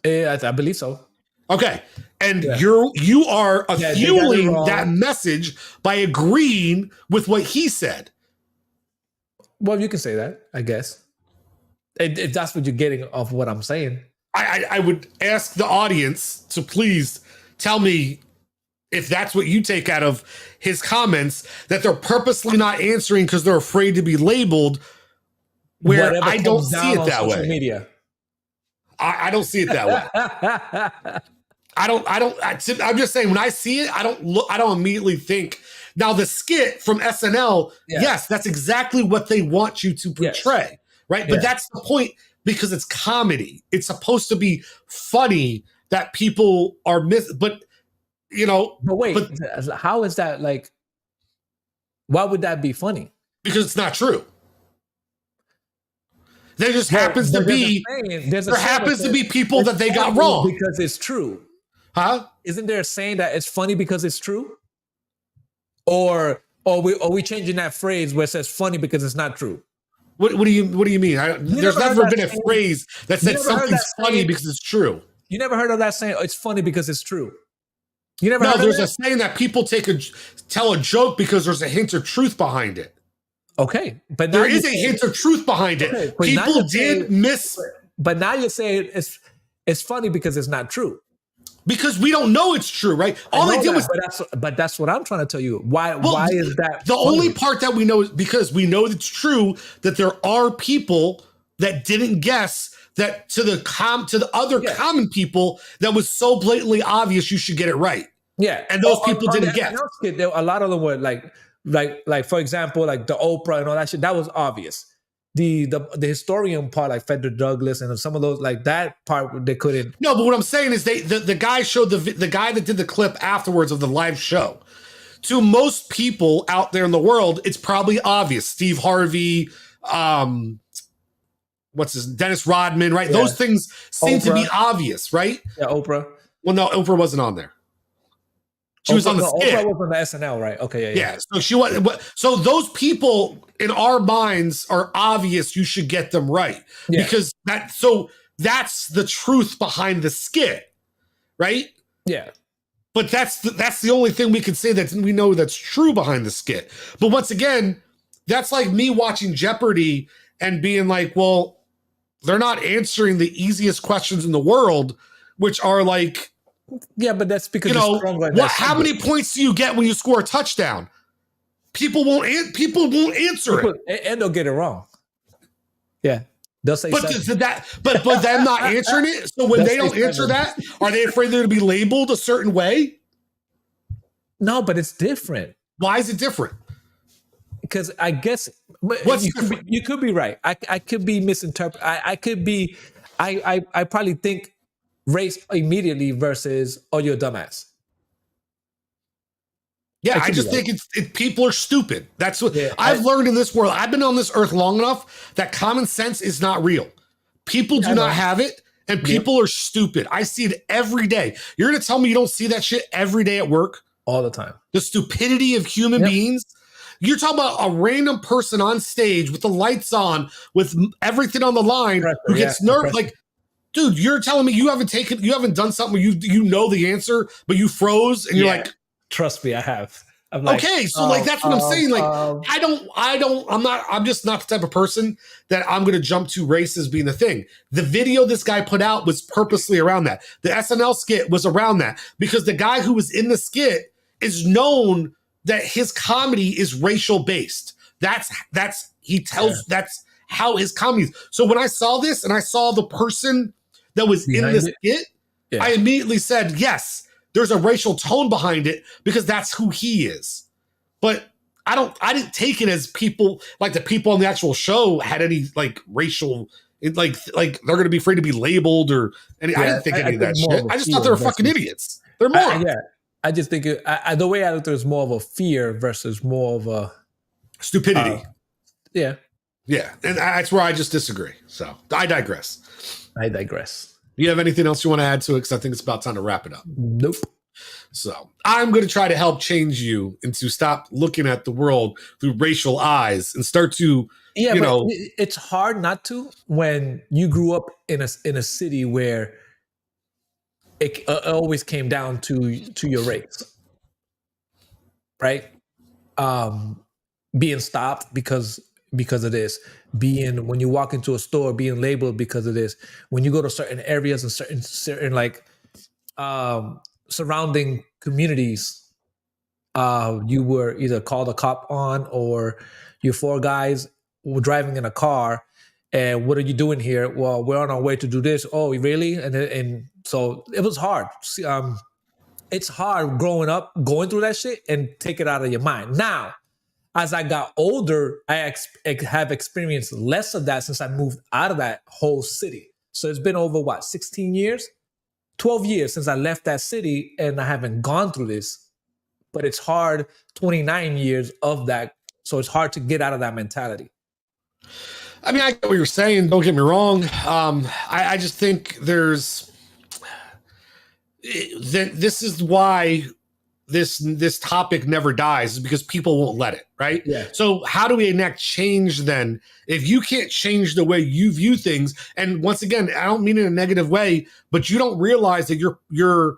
I believe so. Okay, and you are fueling that message by agreeing with what he said. Well, you can say that, I guess. If that's what you're getting off what I'm saying. I would ask the audience to please tell me if that's what you take out of his comments, that they're purposely not answering because they're afraid to be labeled, where whatever I don't see it that way. Media. I don't see it that way. I'm just saying when I see it, I don't immediately think. Now the skit from SNL, yes, that's exactly what they want you to portray, right? But that's the point. Because it's comedy. It's supposed to be funny that people are but wait, how is that like, why would that be funny? Because it's not true. There just happens to be people that they got wrong. Because it's true. Huh? Isn't there a saying that it's funny because it's true? Or are we changing that phrase where it says funny because it's not true? What do you mean? There's never been a phrase that said something's funny because it's true. You never heard of that saying? It's funny because it's true. You never. No, there's a saying that people tell a joke because there's a hint of truth behind it. Okay, but there is a hint of truth behind it. Okay, people did miss. But now you're saying it's funny because it's not true. Because we don't know it's true, right? All they did was. But that's what I'm trying to tell you. Why is that? The only part that we know is because we know it's true that there are people that didn't guess that to the other common people that was so blatantly obvious you should get it right. Yeah, and those people didn't get. A lot of them were like for example, like the Oprah and all that shit. That was obvious. The historian part, like Frederick Douglass and some of those, like that part, they couldn't. No, but what I'm saying is the guy showed the guy that did the clip afterwards of the live show. To most people out there in the world, it's probably obvious. Steve Harvey, Dennis Rodman, right? Yeah. Those things seem to be obvious, right? Yeah, Oprah. Well, no, Oprah wasn't on there. She was on the skit. Oprah was on the SNL, right? Okay, yeah. So she was. So those people in our minds are obvious. You should get them right because that's the truth behind the skit, right? Yeah. But that's the only thing we can say that we know that's true behind the skit. But once again, that's like me watching Jeopardy and being like, well, they're not answering the easiest questions in the world, which are like. Yeah, but that's because how many points do you get when you score a touchdown? People won't answer it, and they'll get it wrong. Yeah, they'll say. But them not answering it. So when they don't answer that, are they afraid they're to be labeled a certain way? No, but it's different. Why is it different? Because I guess you could be right. I could be misinterpreted. I could be. I probably think. Race immediately versus you're a dumbass. Yeah, I just think people are stupid. That's what I've learned in this world. I've been on this earth long enough that common sense is not real. People do not have it, and people are stupid. I see it every day. You're going to tell me you don't see that shit every day at work? All the time. The stupidity of human beings. You're talking about a random person on stage with the lights on, with everything on the line, who gets nervous. Like, dude, you're telling me you haven't done something where you know the answer, but you froze and you're like, trust me, I have. I'm like, okay, so that's what I'm saying. Like, I'm just not the type of person that I'm going to jump to race as being the thing. The video this guy put out was purposely around that. The SNL skit was around that because the guy who was in the skit is known that his comedy is racial based. That's how his comedy is. So when I saw this and I saw the person that was in this skit, I immediately said, yes, there's a racial tone behind it because that's who he is. But I didn't take it as people, like the people on the actual show had any like racial, like they're going to be afraid to be labeled or any. I didn't think any of that shit. I just thought they were fucking idiots. They're morons. I just think the way I looked at it was more of a fear versus more of a stupidity. Yeah. And that's where I just disagree. So I digress. Do you have anything else you want to add to it? Because I think it's about time to wrap it up. Nope. So I'm going to try to help change you and to stop looking at the world through racial eyes and start to, it's hard not to when you grew up in a city where it always came down to your race, right? Being stopped because of this, when you walk into a store, being labeled because of this, when you go to certain areas and certain like surrounding communities, you were either called a cop on, or you four guys were driving in a car, and what are you doing here? Well, we're on our way to do this. Oh, really? And so it was hard. It's hard growing up, going through that shit and take it out of your mind. Now, as I got older, I have experienced less of that since I moved out of that whole city. So it's been over, 16 years? 12 years since I left that city, and I haven't gone through this. But it's hard, 29 years of that. So it's hard to get out of that mentality. I mean, I get what you're saying. Don't get me wrong. I just think this is why this topic never dies, is because people won't let it, right? Yeah. So how do we enact change then? If you can't change the way you view things, and once again, I don't mean in a negative way, but you don't realize that you're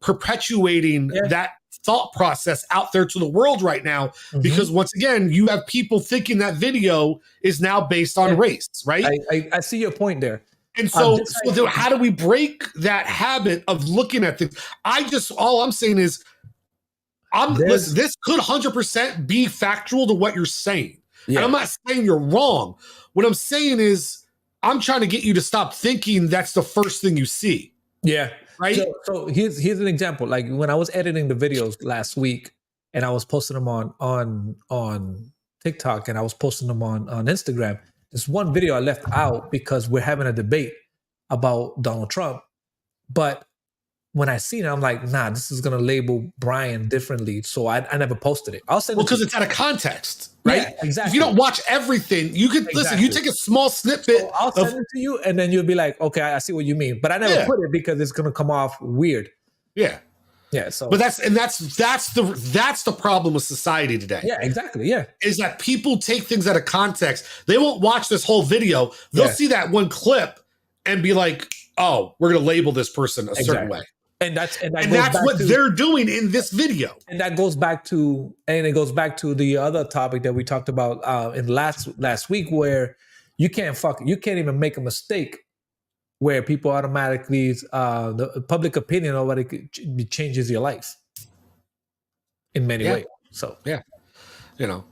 perpetuating that thought process out there to the world right now, because once again, you have people thinking that video is now based on race, right? I see your point there. And so then how do we break that habit of looking at things? All I'm saying is, listen, this could 100% be factual to what you're saying. Yeah. And I'm not saying you're wrong. What I'm saying is, I'm trying to get you to stop thinking that's the first thing you see. Yeah. Right. So here's an example. Like when I was editing the videos last week and I was posting them on TikTok and I was posting them on Instagram. There's one video I left out because we're having a debate about Donald Trump. But when I seen it, I'm like, nah, this is gonna label Brian differently. So I never posted it. I'll send it because it's out of context, right? Yeah, exactly. If you don't watch everything, you could listen. You take a small snippet. So I'll send it to you, and then you'll be like, okay, I see what you mean. But I never put it because it's gonna come off weird. Yeah. Yeah. So, but that's the problem with society today. Yeah, exactly. Yeah. Is that people take things out of context. They won't watch this whole video. They'll see that one clip and be like, oh, we're gonna label this person a certain way. And that's what they're doing in this video. And that goes back to the other topic that we talked about in last week, where you can't even make a mistake where people automatically the public opinion or what it changes your life in many ways. So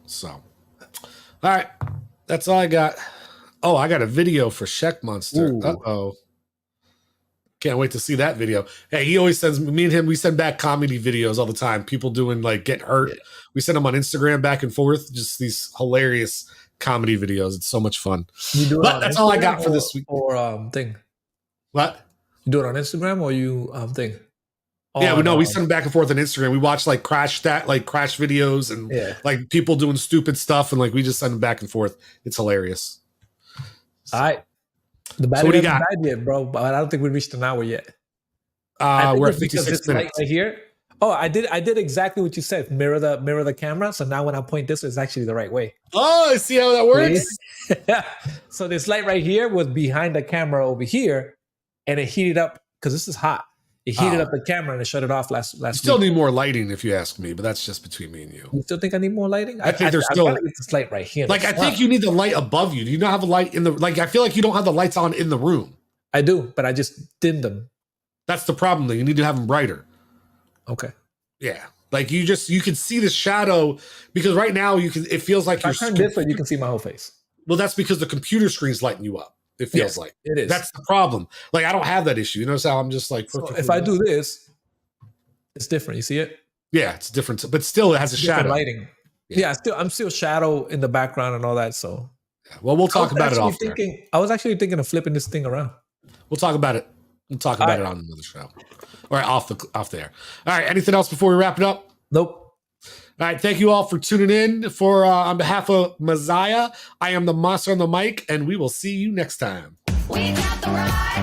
so all right, that's all I got. Oh, I got a video for Sheck Monster. Uh-oh. Can't wait to see that video. Hey, he always sends me and him. We send back comedy videos all the time. People doing like get hurt. Yeah. We send them on Instagram back and forth. Just these hilarious comedy videos. It's so much fun. But that's all I got for this week. Or thing. What? You do it on Instagram or you thing? Yeah, we send them back and forth on Instagram. We watch like crash videos and like people doing stupid stuff, and like we just send them back and forth. It's hilarious. All right. The battery hasn't died yet, bro. But I don't think we reached an hour yet. We're at 56 minutes. Right here. Oh, I did exactly what you said. Mirror the camera. So now when I point this, it's actually the right way. Oh, I see how that works. Yeah. So this light right here was behind the camera over here, and it heated up because this is hot. It heated up the camera and it shut it off last week. Still need more lighting, if you ask me, but that's just between me and you. You still think I need more lighting? I think there's still this light right here. Like I think you need the light above you. Do you not have a light in the like? I feel like you don't have the lights on in the room. I do, but I just dimmed them. That's the problem. Though you need to have them brighter. Okay. Yeah, like you can see the shadow because right now it feels like if I turn this way, you can see my whole face. Well, that's because the computer screen's lighting you up. It feels like it is. That's the problem. Like I don't have that issue. You notice how I'm just like. So if I do this, it's different. You see it? Yeah, it's different, but still it has a shadow. Lighting. Yeah, I'm still shadow in the background and all that. So, well, we'll talk about it off there. I was actually thinking of flipping this thing around. We'll talk about it. We'll talk about it on another show. All right, off the air. All right, anything else before we wrap it up? Nope. All right, thank you all for tuning in. For on behalf of Messiah, I am the monster on the mic, and we will see you next time. We got the right.